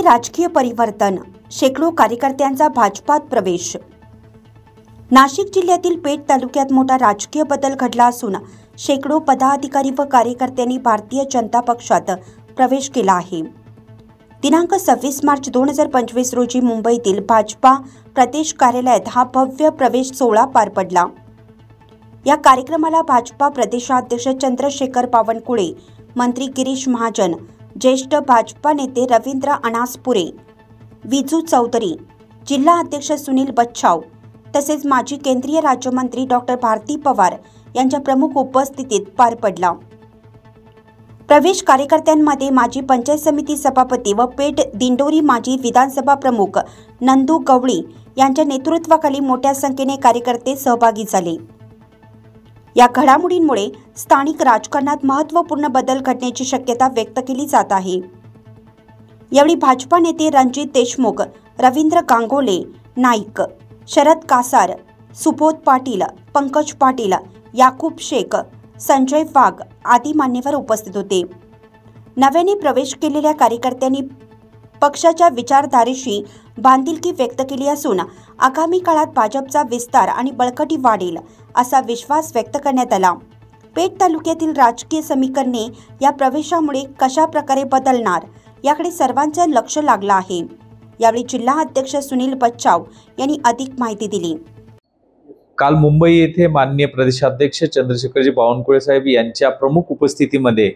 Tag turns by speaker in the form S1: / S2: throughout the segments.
S1: पेठमध्ये राजकीय परिवर्तन, शेकडो कार्यकर्त्यांचा भाजपात प्रवेश। नाशिक जिल्ह्यातील पेठ तालुक्यात मोठा राजकीय बदल घडला असून शेकडो पदाधिकारी व कार्यकर्त्यांनी भारतीय जनता पक्षात प्रवेश केला आहे। दिनांक 26 मार्च 2025 रोजी मुंबईतील भाजपा प्रदेश कार्यालयात हा भव्य प्रवेश सोहळा पार पडला। या कार्यक्रमाला भाजपा प्रदेशाध्यक्ष चंद्रशेखर बावनकुळे, मंत्री गिरीश महाजन, ज्येष्ठ भाजपा नेते रवींद्र अनासपुरे, विजू चौधरी, जिल्हा अध्यक्ष सुनील बच्छाव तसेच माजी केंद्रीय राज्यमंत्री डॉक्टर भारती पवार यांच्या प्रमुख उपस्थितीत पार पडला। प्रवेश कार्यकर्त्यांमध्ये माजी पंचायत समिती सभापती व पेठ दिंडोरी माजी विधानसभा प्रमुख नंदू गवळी यांच्या नेतृत्वाखाली मोठ्या संख्येने कार्यकर्ते सहभागी झाले। या घडामोडींमुळे स्थानिक राजकारणात महत्त्वपूर्ण बदल घडण्याची शक्यता व्यक्त केली जात आहे। यावेळी भाजपा नेते रणजित देशमुख, रवींद्र गांगोले नाईक, शरद कासार, सुबोध पाटील, पंकज पाटील, याकूब शेख, संजय वाघ आदी मान्यवर उपस्थित होते। नव्याने प्रवेश केलेल्या कार्यकर्त्यांनी पक्षाच्या विचारधारेशी बांधिलकी व्यक्त केली असून आगामी काळात भाजपचा विस्तार आणि बळकटी वाढेल असा विश्वास व्यक्त करण्यात आला। पेठ तालुक्यातील राजकीय समीकरणे या प्रवेशामुळे कशा प्रकारे बदलणार याकडे सर्वांचे लक्ष लागलं आहे। यावेळी जिल्हा अध्यक्ष सुनील बच्छाव यांनी अधिक माहिती दिली।
S2: काल मुंबई येथे माननीय प्रदेशाध्यक्ष चंद्रशेखरजी बावनकुळे साहेब यांच्या प्रमुख उपस्थितीमध्ये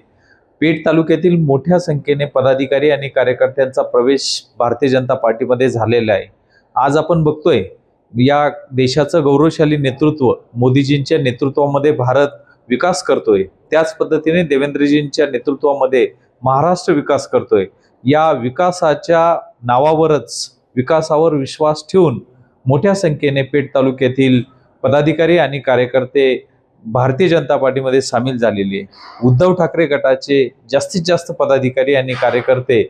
S2: पेठ तालुक्यातील मोठ्या संख्येने पदाधिकारी आणि कार्यकर्त्यांचा प्रवेश भारतीय जनता पार्टीमध्ये झालेला आहे। आज आपण बघतोय या देशाचं गौरवशाली नेतृत्व मोदीजींच्या नेतृत्वामध्ये भारत विकास करतोय, त्याच पद्धतीने देवेंद्रजींच्या नेतृत्वामध्ये महाराष्ट्र विकास करतोय। या विकासाच्या नावावरच विकासावर विश्वास ठेवून मोठ्या संख्येने पेठ तालुक्यातील पदाधिकारी आणि कार्यकर्ते भारतीय जनता पार्टीमध्ये सामील झालेले आहे। उद्धव ठाकरे गटाचे जास्तीत जास्त पदाधिकारी आणि कार्यकर्ते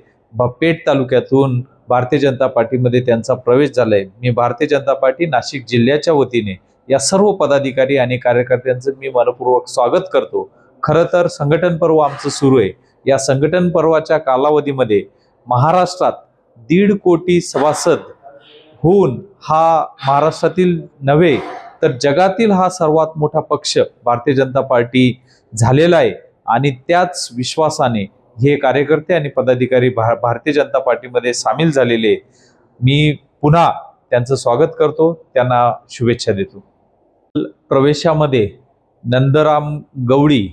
S2: पेठ तालुक्यातून भारतीय जनता पार्टीमध्ये त्यांचा प्रवेश झालाय। मी भारतीय जनता पार्टी नाशिक जिल्ह्याच्या वतीने या सर्व पदाधिकारी आणि कार्यकर्त्यांचं मी मनपूर्वक स्वागत करतो। खरं तर संघटन पर्व आमचं सुरू आहे। या संघटन पर्वाच्या कालावधीमध्ये महाराष्ट्रात 1.5 कोटी सभासद होऊन हा महाराष्ट्रातील नव्हे तर जगातील हा सर्वात मोठा पक्ष भारतीय जनता पार्टी झालेला आहे आणि त्याच विश्वासाने हे कार्यकर्ते आणि पदाधिकारी भारतीय जनता पार्टीमध्ये सामील झालेले। मी पुन्हा त्यांचं स्वागत करतो, त्यांना शुभेच्छा देतो। प्रवेशामध्ये नंदराम गवळी,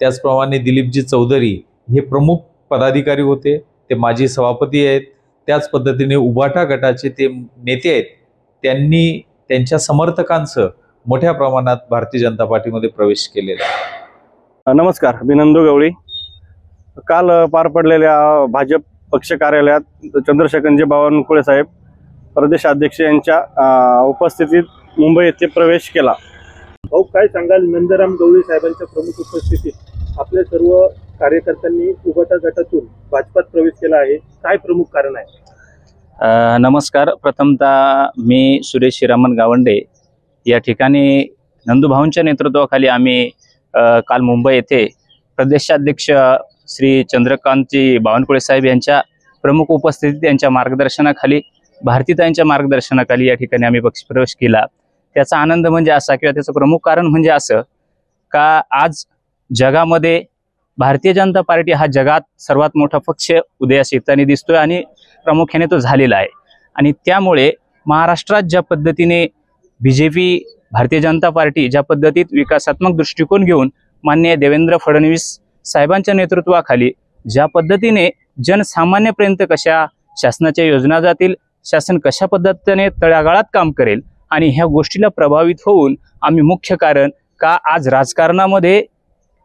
S2: त्याचप्रमाणे दिलीपजी चौधरी हे प्रमुख पदाधिकारी होते, ते माजी सभापती आहेत। त्याच पद्धतीने उभाटा गटाचे ते नेते आहेत, त्यांनी त्यांच्या समर्थकांसह मोठ्या प्रमाणात भारतीय जनता पार्टीमध्ये प्रवेश केलेला आहे।
S3: नमस्कार, मी नंदू गवळी। काल पार पडलेल्या भाजप पक्ष कार्यालयात चंद्रशेखरजी बावनकुळे साहेब प्रदेशाध्यक्ष यांच्या उपस्थितीत मुंबई येथे प्रवेश केला।
S4: भाऊ, काय सांगाल? नंदराम गवळी साहेबांच्या प्रमुख उपस्थितीत आपल्या सर्व कार्यकर्त्यांनी उभाटा गटातून भाजपात प्रवेश केला आहे, काय प्रमुख कारण आहे?
S5: नमस्कार, प्रथमतः मी सुरेश श्रीरामन गावंडे या ठिकाणी नंदूभाऊंच्या नेतृत्वाखाली आम्ही काल मुंबई येथे प्रदेशाध्यक्ष श्री चंद्रकांतजी बावनकुळे साहेब यांच्या प्रमुख उपस्थितीत यांच्या मार्गदर्शनाखाली, भारतीताईंच्या मार्गदर्शनाखाली या ठिकाणी आम्ही पक्षप्रवेश केला। त्याचा आनंद म्हणजे असा किंवा त्याचं प्रमुख कारण म्हणजे असं का आज जगामध्ये भारतीय जनता पार्टी हा जगात सर्वात मोठा पक्ष उदयास येताना दिसतोय आणि प्रामुख्याने तो झालेला आहे। आणि त्यामुळे महाराष्ट्रात ज्या पद्धतीने बीजेपी भारतीय जनता पार्टी ज्या पद्धतीत विकासात्मक दृष्टिकोन घेऊन माननीय देवेंद्र फडणवीस साहेबांच्या नेतृत्वाखाली ज्या पद्धतीने जनसामान्यपर्यंत कशा शासनाच्या योजना जातील, शासन कशा पद्धतीने तळागाळात काम करेल आणि ह्या गोष्टीला प्रभावित होऊन आम्ही मुख्य कारण का आज राजकारणामध्ये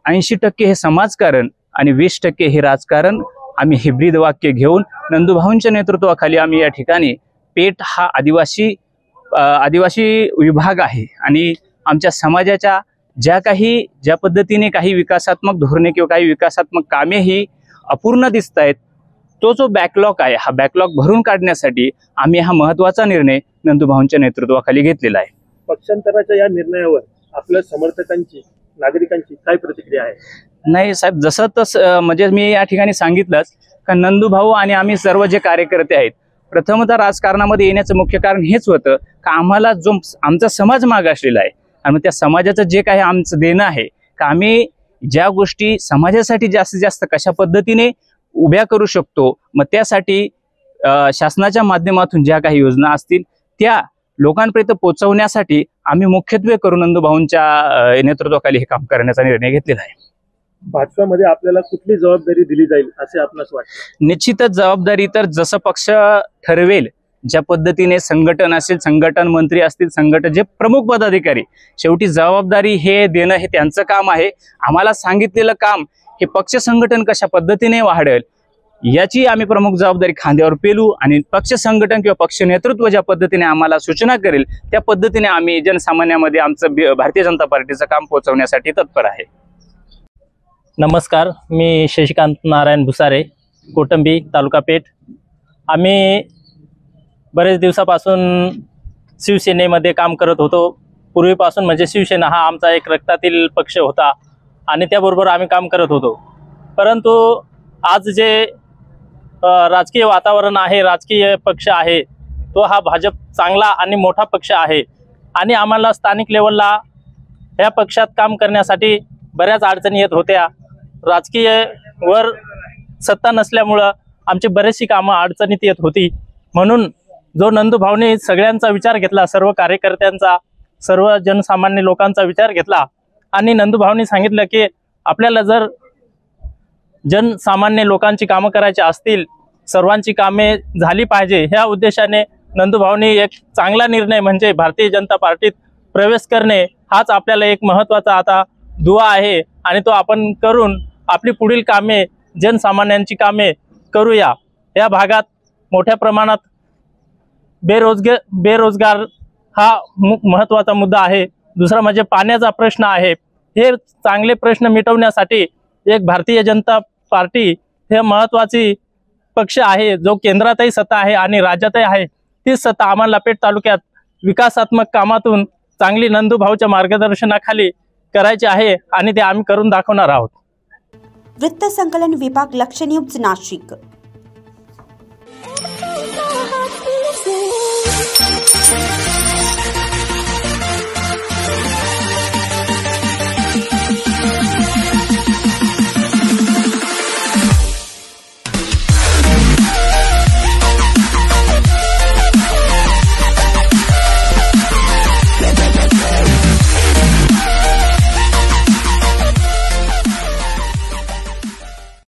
S5: 80% हे समाजकारण आणि 20% हे राजकारण आम्ही हिब्रिड वाक्य घेऊन नंदूभाऊंच्या नेतृत्वाखाली आम्ही या ठिकाणी पेठ हा आदिवासी विभाग आहे आणि आमच्या समाजाच्या ज्या पद्धतीने काही विकासात्मक धोरणे किंवा काही विकासात्मक कामे ही अपूर्ण दिसत आहेत, तो जो बॅकलॉग आहे हा बॅकलॉग भरून काढण्यासाठी आम्ही हा महत्त्वाचा निर्णय नंदूभाऊंच्या नेतृत्वाखाली घेतलेला आहे।
S4: पक्षांतराच्या या निर्णयावर आपल्या समर्थकांची, नागरिकांची काय प्रतिक्रिया आहे?
S5: नाही साहेब, जसं तसं म्हणजे मी या ठिकाणी सांगितलंच का नंदूभाऊ आणि आम्ही सर्व जे कार्यकर्ते आहेत, प्रथमतः राजकारणामध्ये येण्याचं मुख्य कारण हेच होतं का आम्हाला जो आमचा समाज मागासलेला आहे आणि मग त्या समाजाचं जे काही आमचं देणं आहे का आम्ही ज्या गोष्टी समाजासाठी जास्तीत जास्त कशा पद्धतीने उभ्या करू शकतो, मग त्यासाठी शासनाच्या माध्यमातून ज्या काही योजना असतील त्या लोकांपर्यंत पोहोचवण्यासाठी आम्ही मुख्यत्वे करून नंदूभाऊंच्या नेतृत्वाखाली हे काम करण्याचा निर्णय घेतलेला आहे.
S4: भाजपामध्ये आपल्याला कुठली जबाबदारी दिली जाईल असे आपणास वाटते?
S5: निश्चितच जबाबदारी तर जसं पक्ष ठरवेल, ज्या पद्धतीने संघटन असेल, संघटन मंत्री असतील, संघटन जे प्रमुख पदाधिकारी, शेवटी जबाबदारी हे देणं हे त्यांचं काम आहे. आम्हाला सांगितलेलं काम हे पक्ष संघटन कशा पद्धतीने वाढेल याची आम्ही प्रमुख जबाबदारी खांद्यावर पेलू आणि पक्ष संघटन किंवा पक्ष नेतृत्व ज्या पद्धतीने आम्हाला सूचना करेल त्या पद्धतीने आम्ही जनसामान्यामध्ये आमचं भारतीय जनता पार्टीचं काम पोहोचवण्यासाठी तत्पर आहे.
S6: नमस्कार, मी शशिकांत नारायण भुसारे, कोटंबी, तालुका पेठ. आम्ही बरेच दिवसापासून शिवसेनेमध्ये काम करत होतो. पूर्वीपासून म्हणजे शिवसेना हा आमचा एक रक्तातील पक्ष होता आणि त्याबरोबर आम्ही काम करत होतो. परंतु आज जे राजकीय वातावरण आहे, राजकीय पक्ष आहे, तो हा भाजप चांगला आणि मोठा पक्ष आहे आणि आम्हाला स्थानिक लेवलला ह्या पक्षात काम करण्यासाठी बऱ्याच अडचणी येत होत्या. राजकीय वर सत्ता नसल्यामुळं आमची बरीचशी कामं अडचणीत येत होती. म्हणून जो नंदूभाऊने सगळ्यांचा विचार घेतला, सर्व कार्यकर्त्यांचा, सर्व जनसामान्य लोकांचा विचार घेतला आणि नंदूभाऊने सांगितलं की आपल्याला जर जनसामान्य लोकांची कामं करायची असतील, सर्वांची कामे झाली पाहिजे, ह्या उद्देशाने नंदूभाऊने एक चांगला निर्णय म्हणजे भारतीय जनता पार्टीत प्रवेश करणे हाच आपल्याला एक महत्त्वाचा आता दुवा आहे आणि तो आपण करून आपली पुढील कामे, जनसामान्यांची कामे करूया. या भागात मोठ्या प्रमाणात बेरोजगार हा महत्त्वाचा मुद्दा आहे. दुसरा म्हणजे पाण्याचा प्रश्न आहे. हे चांगले प्रश्न मिटवण्यासाठी एक भारतीय जनता पार्टी हे महत्त्वाची पक्ष आहे, जो केंद्रातही सत्ता आहे आणि राज्यातही आहे. ती सत्ता आम्हाला पेठ तालुक्यात विकासात्मक कामातून चांगली नंदूभाऊच्या मार्गदर्शनाखाली करायचे आहे आणि ते आम्ही करून दाखवणार आहोत.
S1: वृत्त संकलन विभाग, लक्ष न्यूज, नाशिक.